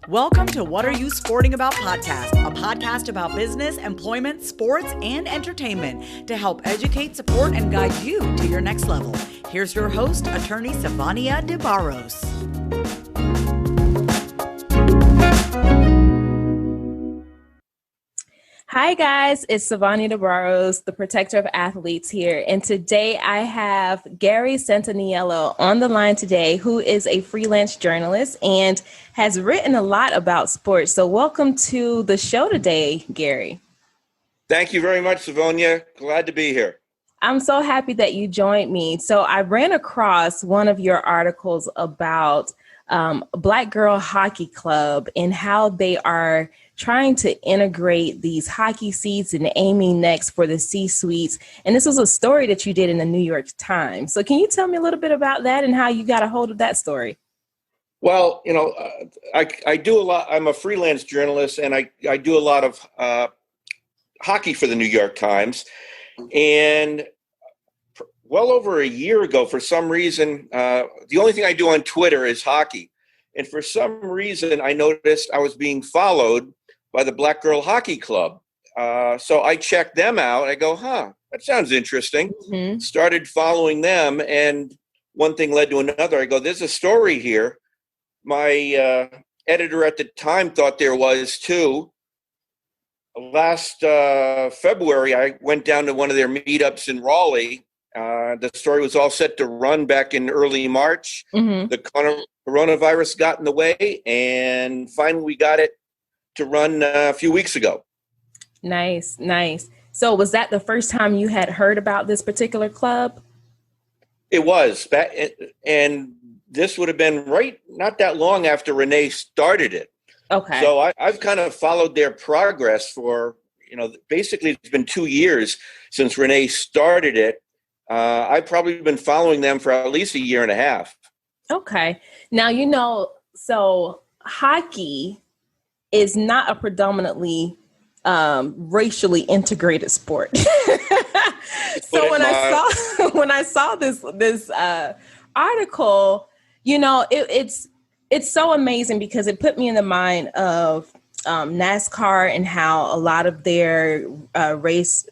Welcome to What Are You Sporting About podcast, a podcast about business, employment, sports, and entertainment to help educate, support, and guide you to your next level. Here's your host, attorney Sivonnia DeBarros. Hi guys, it's Sivonnia DeBarros, the protector of athletes here. And today I have Gary Santaniello on the line today, who is a freelance journalist and has written a lot about sports. So welcome to the show today, Gary. Thank you very much, Sivonnia. Glad to be here. I'm so happy that you joined me. So I ran across one of your articles about Black Girl Hockey Club and how they are trying to integrate these hockey seats and aiming next for the C-suites. And this was a story that you did in the New York Times. So can you tell me a little bit about that and how you got a hold of that story? Well, I do a lot. I'm a freelance journalist, and I do a lot of hockey for the New York Times. And well over a year ago, for some reason, the only thing I do on Twitter is hockey. And for some reason, I noticed I was being followed by the Black Girl Hockey Club. So I checked them out. I go, that sounds interesting. Mm-hmm. Started following them, and one thing led to another. I go, there's a story here. My editor at the time thought there was too. Last February, I went down to one of their meetups in Raleigh. The story was all set to run back in early March. Mm-hmm. The coronavirus got in the way, and finally we got it to run a few weeks ago. Nice. So was that the first time you had heard about this particular club? It was. And this would have been not that long after Renee started it. Okay. So I've kind of followed their progress for, basically it's been 2 years since Renee started it. I've probably been following them for at least a year and a half. Okay. Now, so hockey is not a predominantly racially integrated sport. So when I saw this article, it's so amazing because it put me in the mind of NASCAR and how a lot of their racers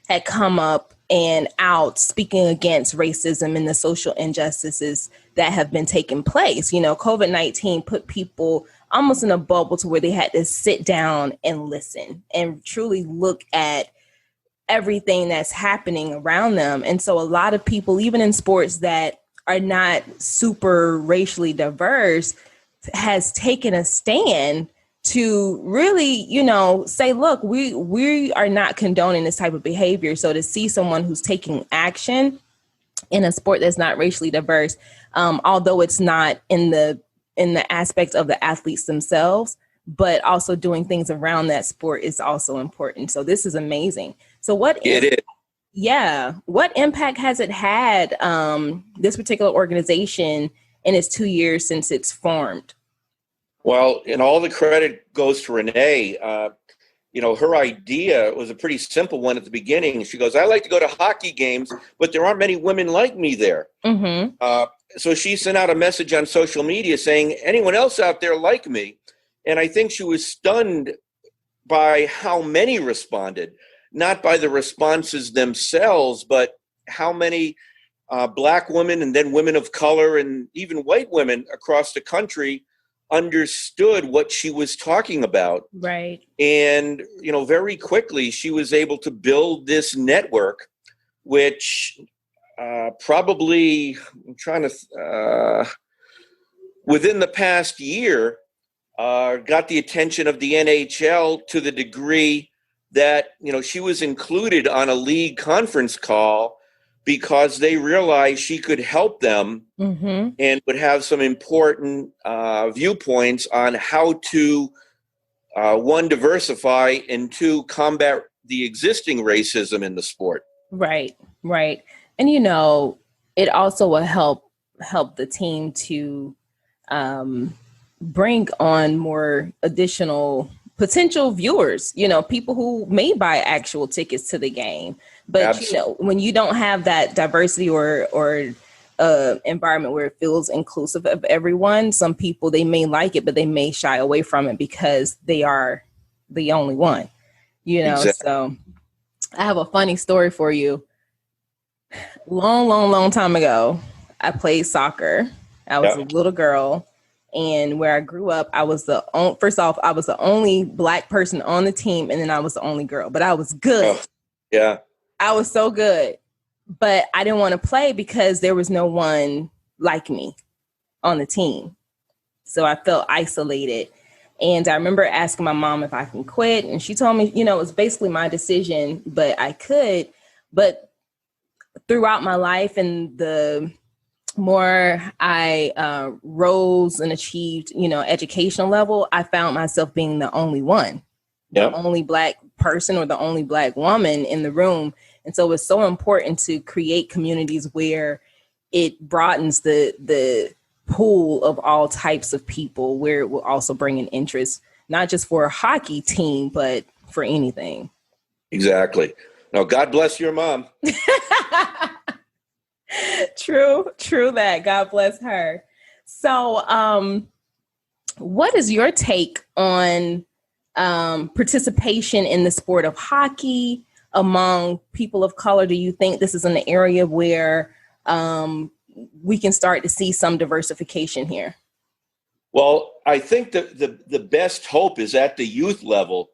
had come up and out speaking against racism and the social injustices that have been taking place. COVID-19 put people almost in a bubble to where they had to sit down and listen and truly look at everything that's happening around them. And so a lot of people, even in sports that are not super racially diverse, has taken a stand to really, say, look, we are not condoning this type of behavior. So to see someone who's taking action in a sport that's not racially diverse, although it's not in the aspect of the athletes themselves, but also doing things around that sport is also important. So this is amazing. So what impact has it had, this particular organization in its 2 years since it's formed? Well, and all the credit goes to Renee. Her idea was a pretty simple one at the beginning. She goes, I like to go to hockey games, but there aren't many women like me there. Mm-hmm. So she sent out a message on social media saying, anyone else out there like me? And I think she was stunned by how many responded, not by the responses themselves, but how many Black women and then women of color and even white women across the country understood what she was talking about. Right. And, very quickly she was able to build this network, which probably, within the past year, got the attention of the NHL to the degree that, she was included on a league conference call because they realized she could help them mm-hmm. and would have some important viewpoints on how to, one, diversify, and two, combat the existing racism in the sport. Right. And, it also will help the team to bring on more additional potential viewers, people who may buy actual tickets to the game. But, Absolutely. When you don't have that diversity or environment where it feels inclusive of everyone. Some people, they may like it, but they may shy away from it because they are the only one, Exactly. So I have a funny story for you. Long time ago, I played soccer. I was a little girl, and where I grew up, I was first off, I was the only Black person on the team, and then I was the only girl, but I was good. Oh, yeah. I was so good. But I didn't want to play because there was no one like me on the team. So I felt isolated. And I remember asking my mom if I can quit. And she told me, it was basically my decision, but I could. But throughout my life and the more I rose and achieved, educational level, I found myself being the only one, the only Black person or the only Black woman in the room. And so it's so important to create communities where it broadens the pool of all types of people, where it will also bring an interest, not just for a hockey team, but for anything. Exactly. Now, God bless your mom. True that. God bless her. So what is your take on participation in the sport of hockey among people of color? Do you think this is an area where we can start to see some diversification here? Well, I think that the best hope is at the youth level,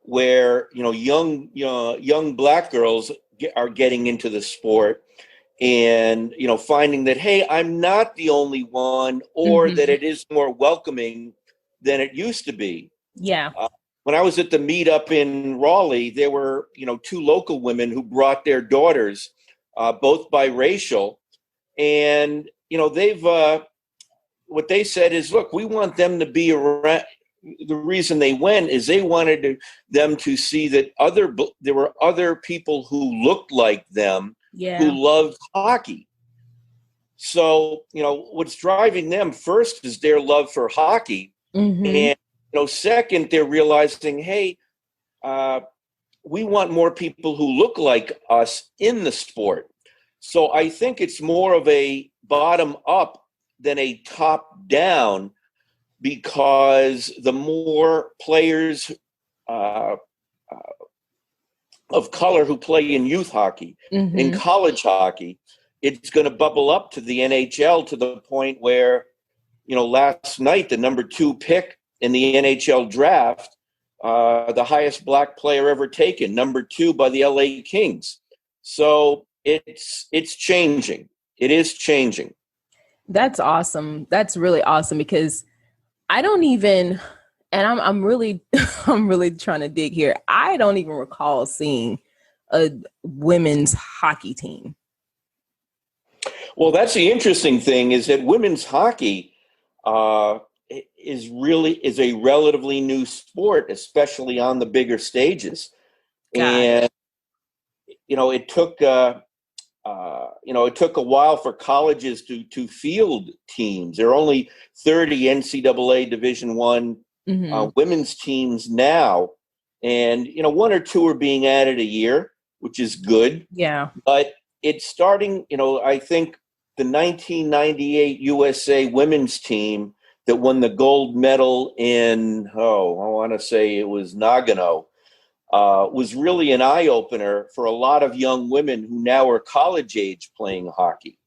where young Black girls are getting into the sport, and finding that, hey, I'm not the only one, or that it is more welcoming than it used to be. Yeah. When I was at the meetup in Raleigh, there were, 2 local women who brought their daughters, both biracial. And, they've, what they said is, look, we want them to be around. The reason they went is they wanted them to see that there were other people who looked like them, who loved hockey. So, what's driving them first is their love for hockey. And, second, they're realizing, hey, we want more people who look like us in the sport. So I think it's more of a bottom up than a top down, because the more players of color who play in youth hockey, in college hockey, it's going to bubble up to the NHL, to the point where, last night, the number 2 pick in the NHL draft, the highest Black player ever taken, number 2 by the LA Kings. So it's changing. It is changing. That's awesome. That's really awesome, because I don't even, and I'm really trying to dig here. I don't even recall seeing a women's hockey team. Well, that's the interesting thing, is that women's hockey is a relatively new sport, especially on the bigger stages. And it took a while for colleges to field teams. There are only 30 NCAA Division I women's teams now, and 1 or 2 are being added a year, which is good. Yeah, but it's starting. I think the 1998 USA women's team that won the gold medal in, I want to say it was Nagano, was really an eye-opener for a lot of young women who now are college age playing hockey.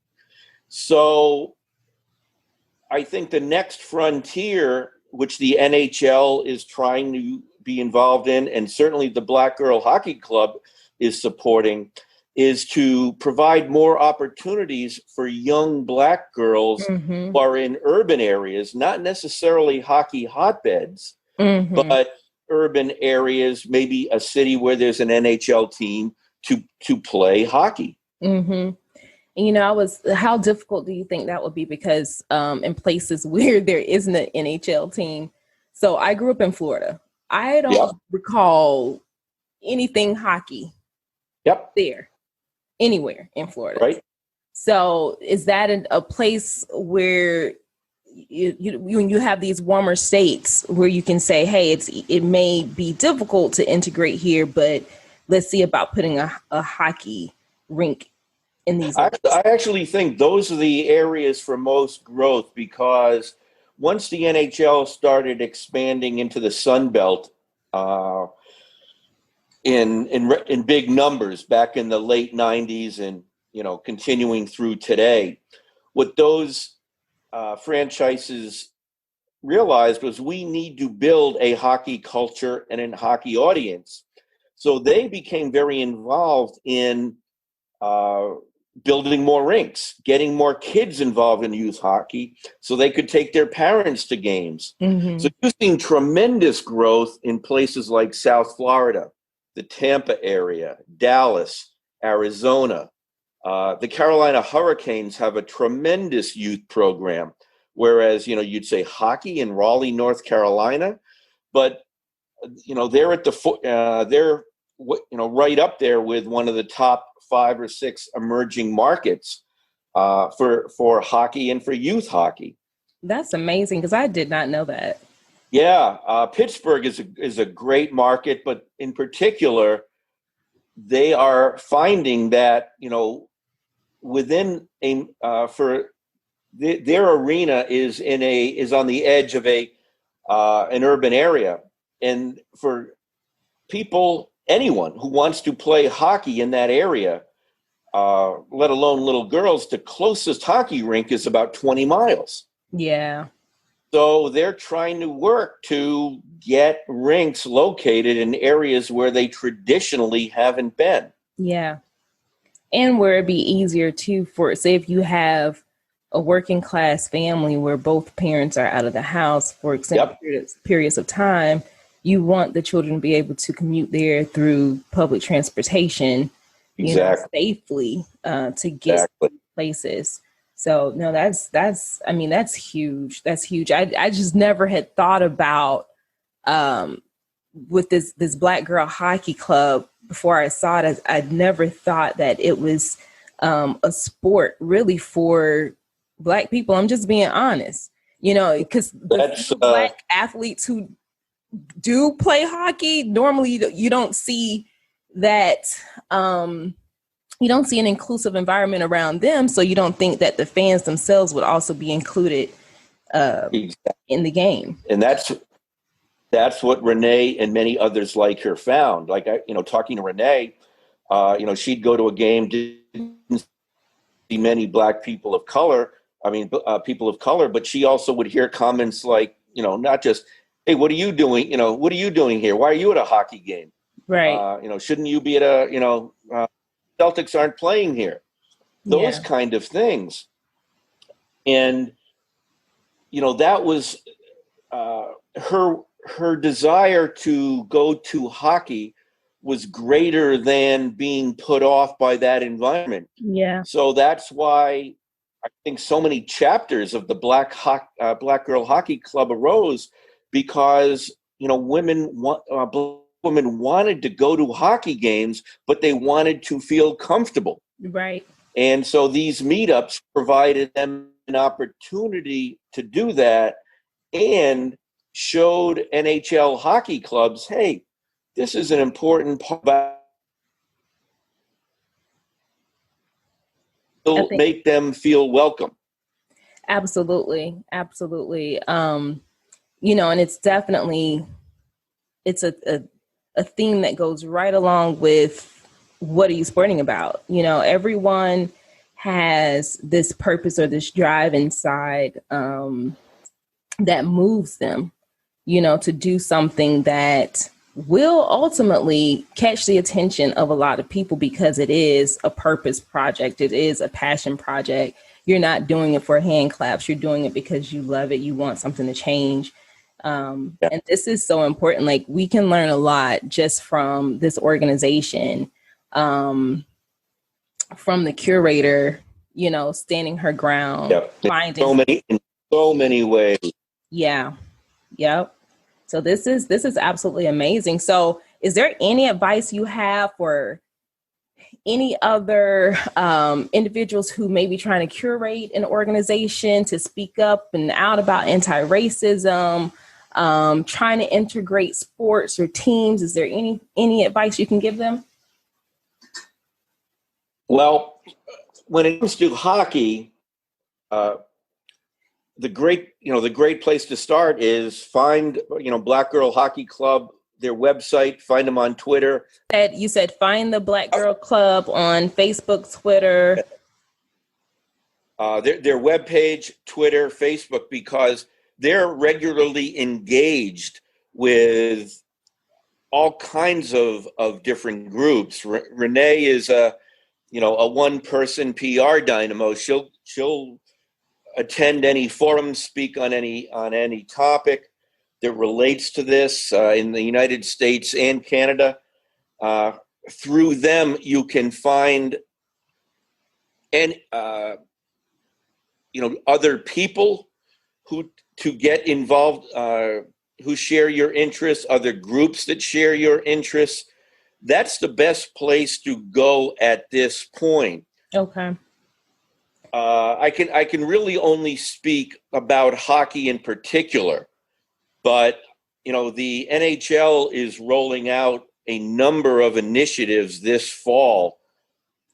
So I think the next frontier, which the NHL is trying to be involved in, and certainly the Black Girl Hockey Club is supporting, is to provide more opportunities for young Black girls who are in urban areas, not necessarily hockey hotbeds, but urban areas, maybe a city where there's an NHL team to play hockey. And, how difficult do you think that would be? Because in places where there isn't an NHL team, so I grew up in Florida. I don't recall anything hockey there, anywhere in Florida. Right. So is that a place where you have these warmer states where you can say, hey, it may be difficult to integrate here, but let's see about putting a hockey rink in these I actually think those are the areas for most growth, because once the NHL started expanding into the Sun Belt in big numbers back in the late 90s and continuing through today, what those franchises realized was we need to build a hockey culture and a hockey audience. So they became very involved in building more rinks, getting more kids involved in youth hockey so they could take their parents to games. Mm-hmm. So you've seen tremendous growth in places like South Florida, the Tampa area, Dallas, Arizona. The Carolina Hurricanes have a tremendous youth program, whereas, you'd say hockey in Raleigh, North Carolina, but, they're at they're right up there with one of the top 5 or 6 emerging markets for hockey and for youth hockey. That's amazing, because I did not know that. Yeah, Pittsburgh is a great market, but in particular, they are finding that within their arena is on the edge of an urban area, and for anyone who wants to play hockey in that area, let alone little girls, the closest hockey rink is about 20 miles. Yeah. So they're trying to work to get rinks located in areas where they traditionally haven't been. Yeah. And where it'd be easier too say if you have a working class family where both parents are out of the house for extended periods of time, you want the children to be able to commute there through public transportation, safely to get to places. So no, that's huge. That's huge. I just never had thought about with this Black girl hockey club before I saw it. I'd never thought that it was a sport really for Black people. I'm just being honest, because the Black athletes who do play hockey, normally you don't see that. You don't see an inclusive environment around them, so you don't think that the fans themselves would also be included in the game. And that's what Renee and many others like her found. Like, talking to Renee, she'd go to a game, didn't see many Black people of color. People of color, but she also would hear comments like, not just, "Hey, what are you doing? What are you doing here? Why are you at a hockey game? Right. Shouldn't you be at Celtics aren't playing here." Those kind of things. And, that was her desire to go to hockey was greater than being put off by that environment. Yeah. So that's why I think so many chapters of the Black Girl Hockey Club arose, because, women wanted to go to hockey games, but they wanted to feel comfortable. Right. And so these meetups provided them an opportunity to do that, and showed NHL hockey clubs, hey, this is an important part of make them feel welcome. Absolutely. Absolutely. And it's definitely, it's a theme that goes right along with what are you sporting about? Everyone has this purpose or this drive inside that moves them, to do something that will ultimately catch the attention of a lot of people, because it is a purpose project. It is a passion project. You're not doing it for hand claps. You're doing it because you love it. You want something to change. And this is so important. Like, we can learn a lot just from this organization, from the curator, standing her ground, finding in so many ways. Yeah. Yep. So this is absolutely amazing. So is there any advice you have for any other individuals who may be trying to curate an organization to speak up and out about anti-racism, trying to integrate sports or teams? Is there any advice you can give them? Well, when it comes to hockey, the great place to start is find, Black Girl Hockey Club, their website, find them on Twitter. You said find the Black Girl Club on Facebook, Twitter. Their webpage, Twitter, Facebook, because they're regularly engaged with all kinds of different groups. Renee is a one-person PR dynamo. She'll attend any forum, speak on any topic that relates to this in the United States and Canada. Through them, you can find other people to get involved, who share your interests, other groups that share your interests. That's the best place to go at this point. Okay. I can really only speak about hockey in particular, but the NHL is rolling out a number of initiatives this fall,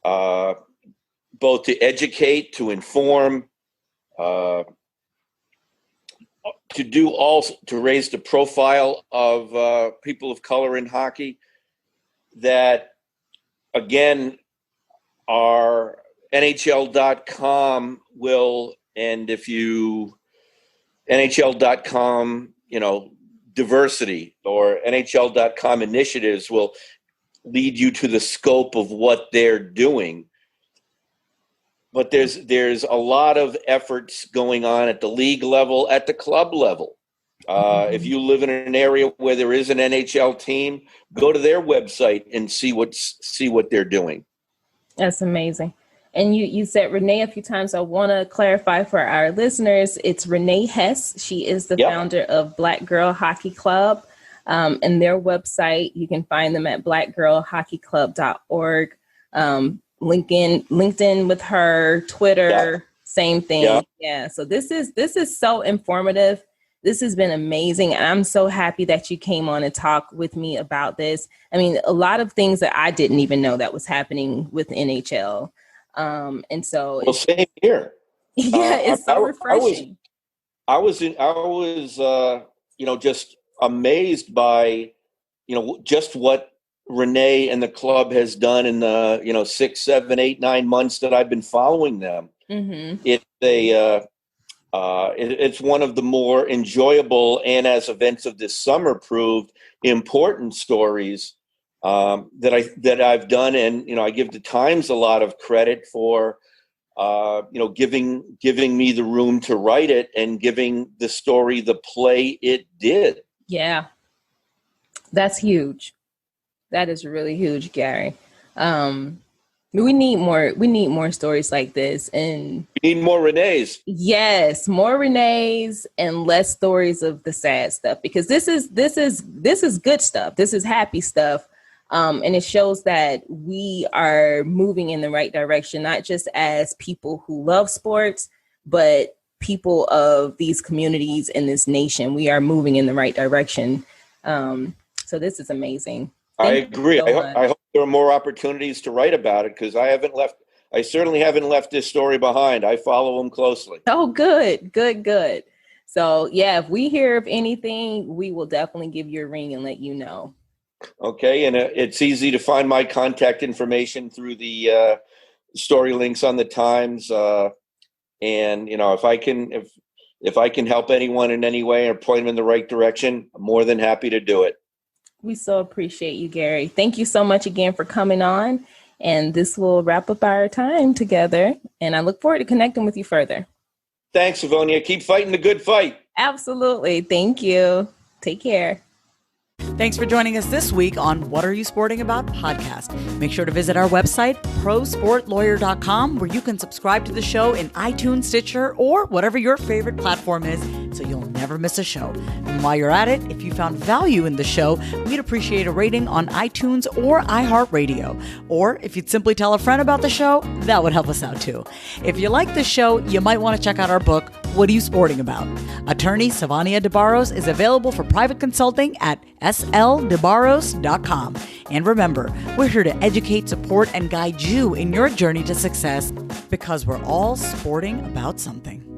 both to educate, to inform, to raise the profile of people of color in hockey. That again, our NHL.com will, and if you NHL.com, diversity or NHL.com initiatives will lead you to the scope of what they're doing. But there's a lot of efforts going on at the league level, at the club level. If you live in an area where there is an NHL team, go to their website and see what they're doing. That's amazing. And you said Renee a few times. I want to clarify for our listeners. It's Renee Hess. She is the founder of Black Girl Hockey Club. And their website, you can find them at blackgirlhockeyclub.org. LinkedIn with her, Twitter, same thing. Yeah. So this is so informative. This has been amazing. And I'm so happy that you came on and talked with me about this. I mean, a lot of things that I didn't even know that was happening with NHL. And so same here. Yeah, it's so refreshing. I was just amazed by, just what Renee and the club has done in the 6, 7, 8, 9 months that I've been following them. Mm-hmm. It's one of the more enjoyable, and as events of this summer proved, important stories that I've done. And I give the Times a lot of credit for giving me the room to write it and giving the story the play it did. Yeah, that's huge. That is really huge, Gary. We need more stories like this, and we need more Renees. Yes, more Renees and less stories of the sad stuff, because this is good stuff. This is happy stuff. And it shows that we are moving in the right direction, not just as people who love sports, but people of these communities in this nation. We are moving in the right direction. So this is amazing. I agree. I hope there are more opportunities to write about it, because I certainly haven't left this story behind. I follow them closely. Oh, good. So yeah, if we hear of anything, we will definitely give you a ring and let you know. Okay. And it's easy to find my contact information through the story links on the Times. And if I can help anyone in any way or point them in the right direction, I'm more than happy to do it. We so appreciate you, Gary. Thank you so much again for coming on. And this will wrap up our time together. And I look forward to connecting with you further. Thanks, Sivonnia. Keep fighting the good fight. Absolutely. Thank you. Take care. Thanks for joining us this week on What Are You Sporting About podcast. Make sure to visit our website, prosportlawyer.com, where you can subscribe to the show in iTunes, Stitcher, or whatever your favorite platform is, so you'll never miss a show. And while you're at it, if you found value in the show, we'd appreciate a rating on iTunes or iHeartRadio. Or if you'd simply tell a friend about the show, that would help us out too. If you like the show, you might want to check out our book, What are you sporting about? Attorney Sivonnia DeBarros is available for private consulting at sldebarros.com. And remember, we're here to educate, support, and guide you in your journey to success because we're all sporting about something.